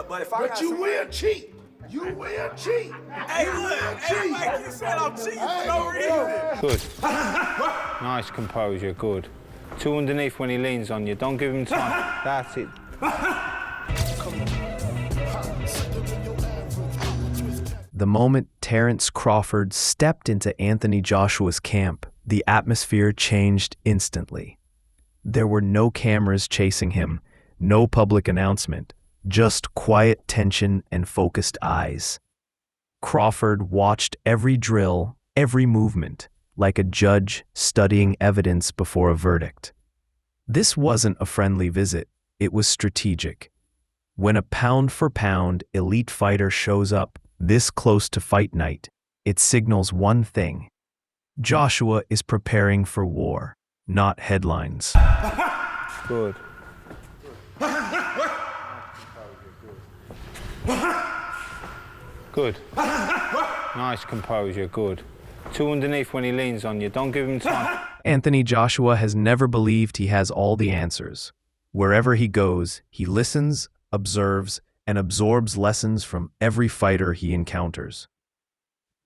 But if I But got you somebody- will cheat. You will cheat. Hey, look, everybody keep saying I'm cheating for no reason. Good. Nice composure, good. Two underneath when he leans on you. Don't give him time. That's it. The moment Terence Crawford stepped into Anthony Joshua's camp, the atmosphere changed instantly. There were no cameras chasing him, no public announcement, just quiet tension and focused eyes. Crawford watched every drill, every movement, like a judge studying evidence before a verdict. This wasn't a friendly visit, it was strategic. When a pound-for-pound elite fighter shows up this close to fight night, it signals one thing. Joshua is preparing for war, not headlines. Good. Good. Nice composure, good. Two underneath when he leans on you. Don't give him time. Anthony Joshua has never believed he has all the answers. Wherever he goes, he listens, observes, and absorbs lessons from every fighter he encounters.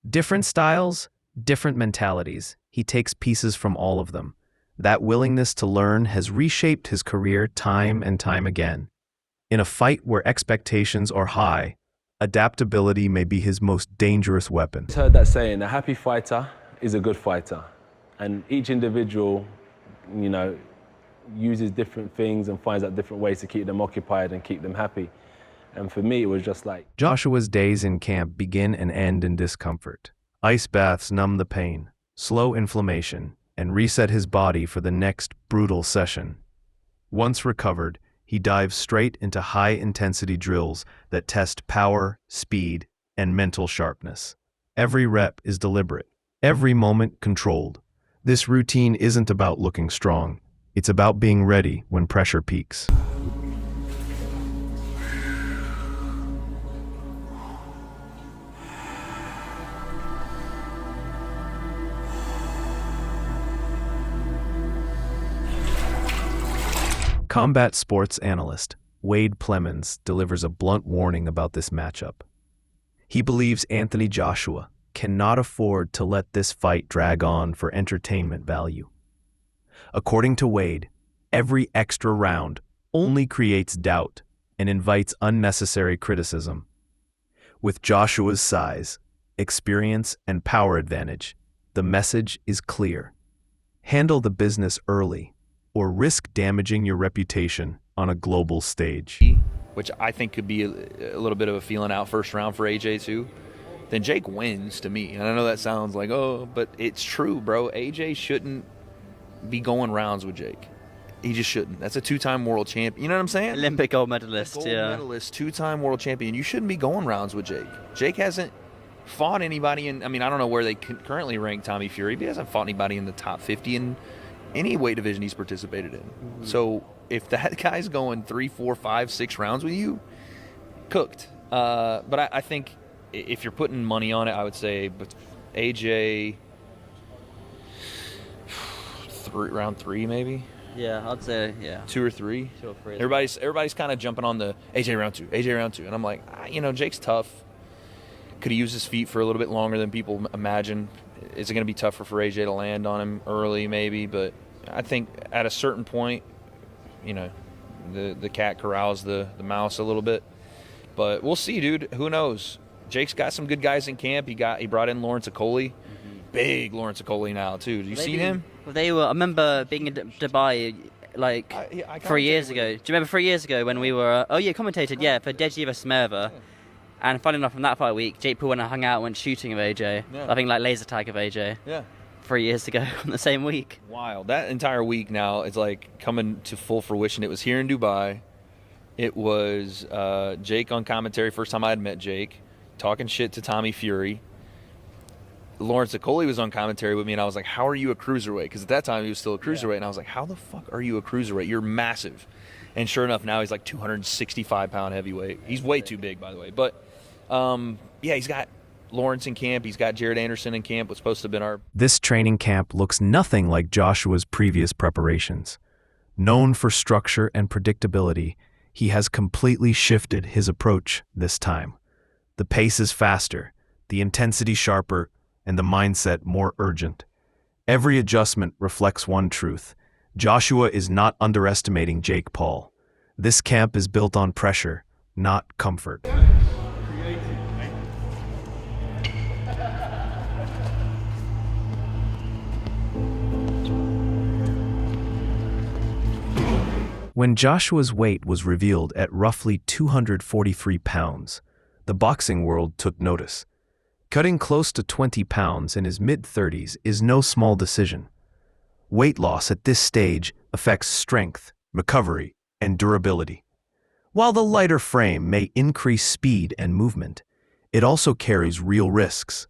Different styles, different mentalities. He takes pieces from all of them. That willingness to learn has reshaped his career time and time again. In a fight where expectations are high, adaptability may be his most dangerous weapon. I've heard that saying, a happy fighter is a good fighter. And each individual, uses different things and finds out different ways to keep them occupied and keep them happy. And for me, it was just like... Joshua's days in camp begin and end in discomfort. Ice baths numb the pain, slow inflammation, and reset his body for the next brutal session. Once recovered, he dives straight into high-intensity drills that test power, speed, and mental sharpness. Every rep is deliberate, every moment controlled. This routine isn't about looking strong. It's about being ready when pressure peaks. Combat sports analyst Wade Plemons delivers a blunt warning about this matchup. He believes Anthony Joshua cannot afford to let this fight drag on for entertainment value. According to Wade, every extra round only creates doubt and invites unnecessary criticism. With Joshua's size, experience, and power advantage, the message is clear. Handle the business early, or risk damaging your reputation on a global stage. Which I think could be a little bit of a feeling out first round for AJ too, then Jake wins to me. And I know that sounds like, oh, but it's true, bro. AJ shouldn't be going rounds with Jake. He just shouldn't. That's a two-time world champion. You know what I'm saying? Olympic gold medalist, gold medalist, two-time world champion. You shouldn't be going rounds with Jake. Jake hasn't fought anybody in, I don't don't know where they currently rank Tommy Fury, but he hasn't fought anybody in the top 50 in any weight division he's participated in. Mm-hmm. So if that guy's going 3, 4, 5, 6 rounds with you, cooked. But I think if you're putting money on it, I would say AJ round 3 maybe. Yeah, I'd say 2 or 3. 2 or 3. Everybody's kind of jumping on the AJ round 2, and I'm like, Jake's tough. Could he use his feet for a little bit longer than people imagine? Is it going to be tougher for AJ to land on him early, maybe? But I think at a certain point, the cat corrals the mouse a little bit. But we'll see, dude. Who knows? Jake's got some good guys in camp. He brought in Lawrence Okoli. Mm-hmm. Big Lawrence Okoli now, too. Did you see him? They were. I remember being in Dubai, like, 3 years ago. Do you remember 3 years ago when we were... commentated, for Deji vs. Merva. And funny enough, from that fight week, Jake Paul went and hung out, went shooting of AJ. Yeah. I think laser tag of AJ. Yeah. 3 years ago on the same week. Wild. That entire week now is like coming to full fruition. It was here in Dubai. It was Jake on commentary. First time I had met Jake, talking shit to Tommy Fury. Lawrence Okoli was on commentary with me, and I was like, how are you a cruiserweight? Because at that time, he was still a cruiserweight. And I was like, how the fuck are you a cruiserweight? You're massive. And sure enough, now he's like 265-pound heavyweight. He's way too big, by the way. But, he's got Lawrence in camp. He's got Jared Anderson in camp. What's supposed to have been our... This training camp looks nothing like Joshua's previous preparations. Known for structure and predictability, he has completely shifted his approach this time. The pace is faster, the intensity sharper, and the mindset more urgent. Every adjustment reflects one truth. Joshua is not underestimating Jake Paul. This camp is built on pressure, not comfort. When Joshua's weight was revealed at roughly 243 pounds, the boxing world took notice. Cutting close to 20 pounds in his mid-30s is no small decision. Weight loss at this stage affects strength, recovery, and durability. While the lighter frame may increase speed and movement, it also carries real risks.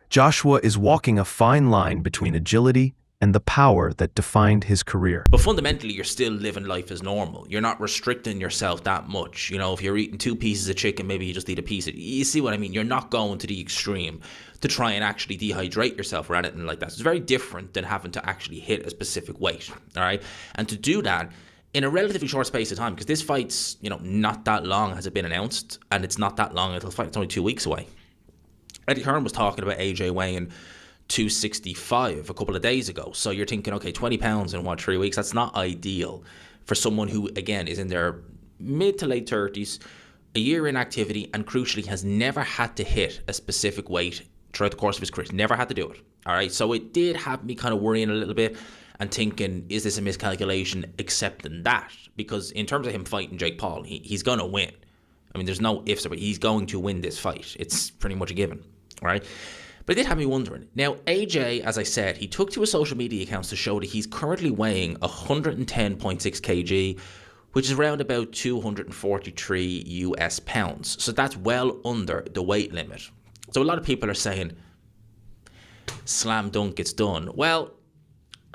Joshua is walking a fine line between agility and the power that defined his career. But fundamentally, you're still living life as normal. You're not restricting yourself that much. You know, if you're eating 2 pieces of chicken, maybe you just eat a piece of it. You see what I mean? You're not going to the extreme to try and actually dehydrate yourself or anything like that. It's very different than having to actually hit a specific weight, all right? And to do that in a relatively short space of time, because this fight's, not that long has it been announced, and it's not that long until the fight. It's only 2 weeks away. Eddie Hearn was talking about AJ weighing 265 a couple of days ago. So you're thinking, okay, 20 pounds in 3 weeks? That's not ideal for someone who, again, is in their mid to late 30s, a year in activity, and crucially has never had to hit a specific weight throughout the course of his career. Never had to do it. All right. So it did have me kind of worrying a little bit and thinking, is this a miscalculation, accepting that? Because in terms of him fighting Jake Paul, he's going to win. I mean, there's no ifs about it. He's going to win this fight. It's pretty much a given. All right. But it did have me wondering. Now, AJ, as I said, he took to his social media accounts to show that he's currently weighing 110.6 kg, which is around about 243 US pounds. So that's well under the weight limit. So a lot of people are saying, slam dunk, it's done. Well,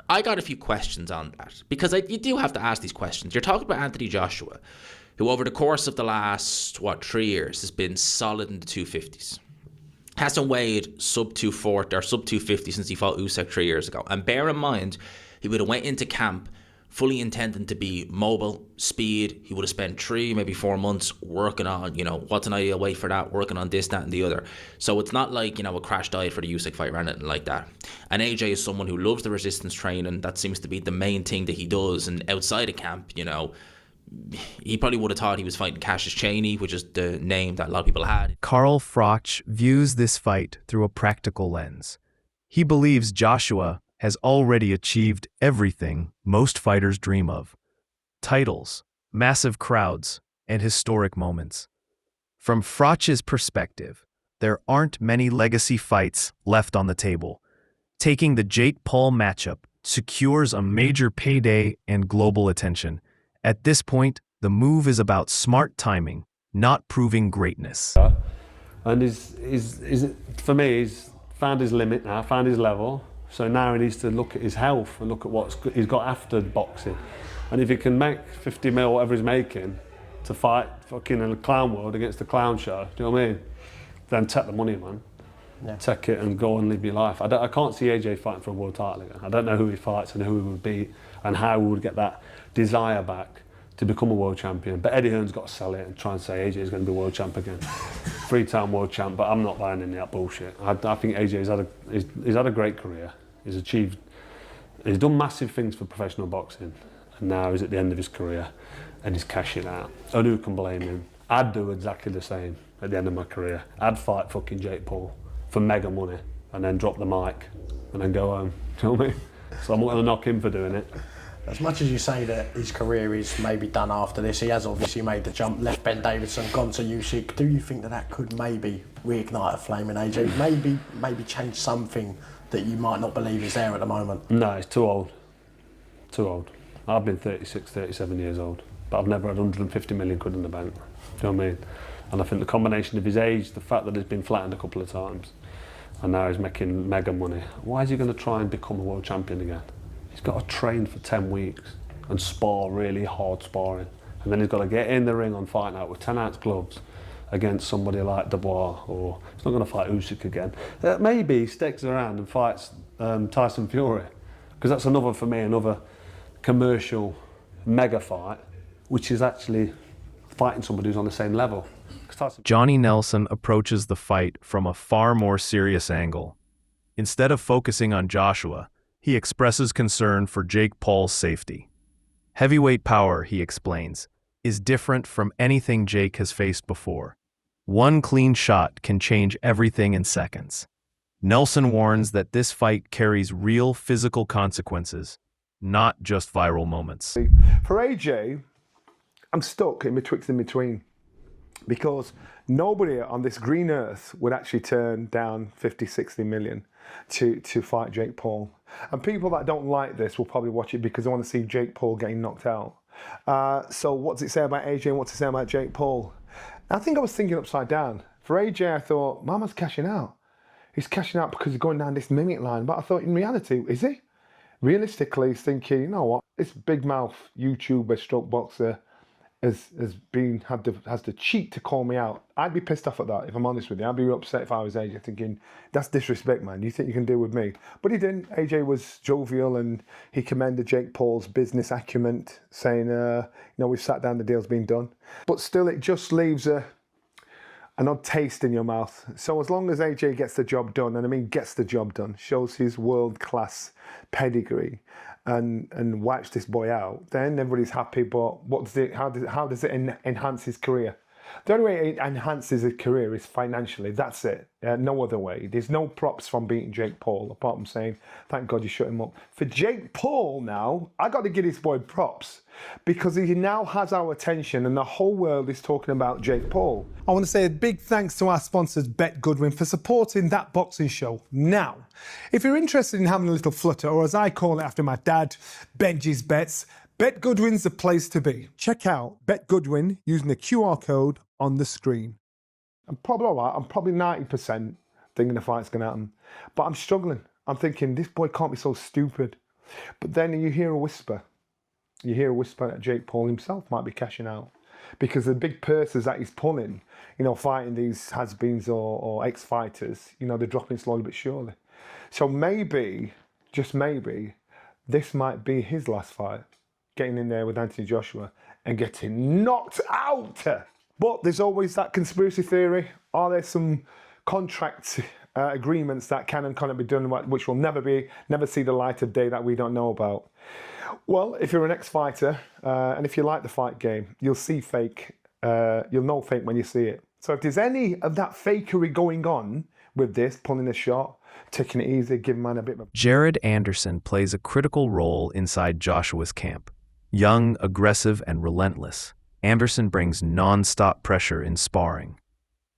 I got a few questions on that, because you do have to ask these questions. You're talking about Anthony Joshua, who over the course of the last, 3 years has been solid in the 250s. Hasn't weighed sub 240 or sub 250 since he fought Usyk 3 years ago. And bear in mind, he would have went into camp fully intending to be mobile, speed. He would have spent 3, maybe 4 months working on, what's an ideal weight for that, working on this, that, and the other. So it's not like, a crash diet for the Usyk fight or anything like that. And AJ is someone who loves the resistance training. That seems to be the main thing that he does. And outside of camp, he probably would have thought he was fighting Cassius Chaney, which is the name that a lot of people had. Carl Froch views this fight through a practical lens. He believes Joshua has already achieved everything most fighters dream of: titles, massive crowds, and historic moments. From Froch's perspective, there aren't many legacy fights left on the table. Taking the Jake Paul matchup secures a major payday and global attention. At this point, the move is about smart timing, not proving greatness. And for me, he's found his limit now, found his level. So now he needs to look at his health and look at what he's got after boxing. And if he can make 50 mil, whatever he's making, to fight fucking in the clown world against the clown show, do you know what I mean? Then take the money, man. Yeah. Take it and go and live your life. I can't see AJ fighting for a world title again. I don't know who he fights and who he would beat and how he would get that desire back to become a world champion. But Eddie Hearn's got to sell it and try and say AJ is going to be world champ again. 3-time world champ, but I'm not buying into that bullshit. I think AJ's had a great career. He's done massive things for professional boxing, and now he's at the end of his career and he's cashing out. And who can blame him? I'd do exactly the same at the end of my career. I'd fight fucking Jake Paul for mega money and then drop the mic and then go home. Do you know what I mean? So I'm not going to knock him for doing it. As much as you say that his career is maybe done after this, he has obviously made the jump, left Ben Davison, gone to Usyk. Do you think that could maybe reignite a flame in AJ? Maybe change something that you might not believe is there at the moment? No, he's too old. Too old. I've been 36, 37 years old, but I've never had 150 million quid in the bank. Do you know what I mean? And I think the combination of his age, the fact that he's been flattened a couple of times, and now he's making mega money. Why is he going to try and become a world champion again? He's got to train for 10 weeks and spar really hard sparring. And then he's got to get in the ring on Fight Night with 10-ounce gloves against somebody like Dubois, or he's not going to fight Usyk again. Maybe he sticks around and fights Tyson Fury, because that's another commercial mega fight, which is actually fighting somebody who's on the same level. Johnny Nelson approaches the fight from a far more serious angle. Instead of focusing on Joshua, he expresses concern for Jake Paul's safety. Heavyweight power, he explains, is different from anything Jake has faced before. One clean shot can change everything in seconds. Nelson warns that this fight carries real physical consequences, not just viral moments. For AJ, I'm stuck in between. Because nobody on this green earth would actually turn down 50, 60 million to fight Jake Paul. And people that don't like this will probably watch it because they want to see Jake Paul getting knocked out. So what's it say about AJ and what's it say about Jake Paul? I think I was thinking upside down. For AJ, I thought, Mama's cashing out. He's cashing out because he's going down this mimic line. But I thought, in reality, is he? Realistically, he's thinking, you know what? This big mouth YouTuber stroke boxer has the cheek to call me out. I'd be pissed off at that, if I'm honest with you. I'd be upset if I was AJ, thinking, that's disrespect, man. You think you can deal with me? But he didn't. AJ was jovial and he commended Jake Paul's business acumen, saying, we've sat down, the deal's been done. But still, it just leaves an odd taste in your mouth. So as long as AJ gets the job done, and I mean gets the job done, shows his world-class pedigree, and wipes this boy out, then everybody's happy. But how does it enhance his career? The only way it enhances his career is financially. That's it. No other way. There's no props from beating Jake Paul, apart from saying, thank God you shut him up. For Jake Paul now, I got to give this boy props because he now has our attention and the whole world is talking about Jake Paul. I want to say a big thanks to our sponsors, Bet Goodwin, for supporting That Boxing Show. Now, if you're interested in having a little flutter, or as I call it after my dad, Benji's Bets, Bet Goodwin's the place to be. Check out Bet Goodwin using the QR code on the screen. I'm probably all right. I'm probably 90% thinking the fight's going to happen. But I'm struggling. I'm thinking, this boy can't be so stupid. But then you hear a whisper. You hear a whisper that Jake Paul himself might be cashing out. Because the big purses that he's pulling, fighting these has-beens or ex-fighters, they're dropping slowly but surely. So maybe, just maybe, this might be his last fight. Getting in there with Anthony Joshua and getting knocked out. But there's always that conspiracy theory. Are there some contract agreements that can and cannot be done, which will never see the light of day that we don't know about? Well, if you're an ex-fighter and if you like the fight game, you'll see fake. You'll know fake when you see it. So if there's any of that fakery going on with this, pulling a shot, taking it easy, giving man a bit of... Jared Anderson plays a critical role inside Joshua's camp. Young, aggressive, and relentless, Anderson brings non-stop pressure in sparring.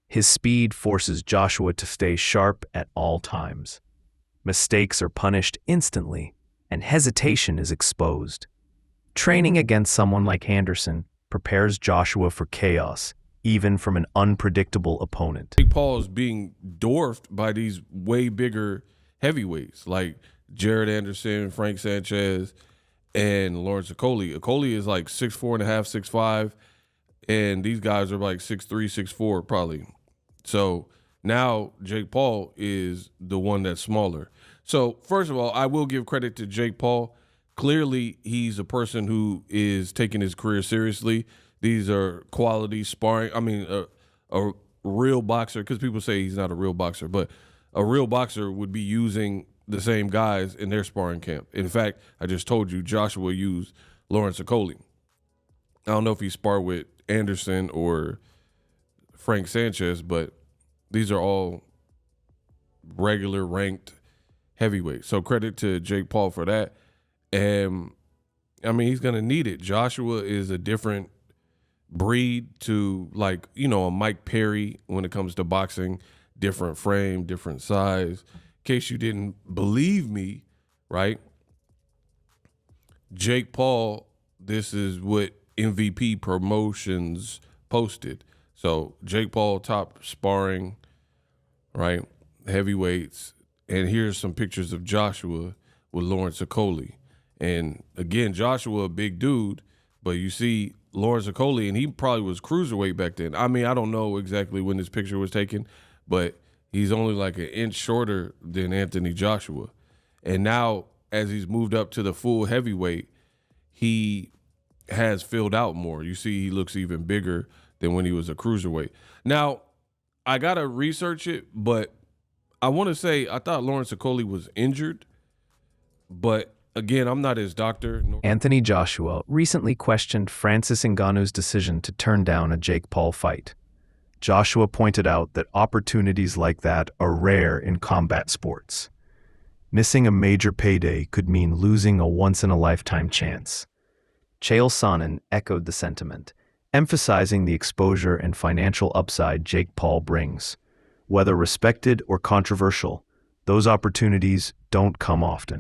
His speed forces Joshua to stay sharp at all times. Mistakes are punished instantly, and hesitation is exposed. Training against someone like Anderson prepares Joshua for chaos, even from an unpredictable opponent. Jake Paul is being dwarfed by these way bigger heavyweights like Jared Anderson, Frank Sanchez, and Lawrence Okoli. Okoli is like 6'4.5", 6'5", and these guys are like 6'3", 6'4", probably. So now Jake Paul is the one that's smaller. So first of all, I will give credit to Jake Paul. Clearly, he's a person who is taking his career seriously. These are quality sparring. I mean, a real boxer, because people say he's not a real boxer, but a real boxer would be using the same guys in their sparring camp. In fact, I just told you Joshua used Lawrence Okoli. I don't know if he sparred with Anderson or Frank Sanchez, but these are all regular ranked heavyweights. So credit to Jake Paul for that. And I mean, he's going to need it. Joshua is a different breed to, like, a Mike Perry when it comes to boxing. Different frame, different size. In case you didn't believe me, right? Jake Paul, this is what MVP Promotions posted. So Jake Paul top sparring, right? Heavyweights. And here's some pictures of Joshua with Lawrence Okoli. And again, Joshua, a big dude, but you see Lawrence Okoli, and he probably was cruiserweight back then. I mean, I don't know exactly when this picture was taken, but he's only like an inch shorter than Anthony Joshua. And now, as he's moved up to the full heavyweight, he has filled out more. You see, he looks even bigger than when he was a cruiserweight. Now, I gotta research it, but I want to say I thought Lawrence Okoli was injured, but again, I'm not his doctor. Anthony Joshua recently questioned Francis Ngannou's decision to turn down a Jake Paul fight. Joshua pointed out that opportunities like that are rare in combat sports. Missing a major payday could mean losing a once-in-a-lifetime chance. Chael Sonnen echoed the sentiment, emphasizing the exposure and financial upside Jake Paul brings. Whether respected or controversial, those opportunities don't come often.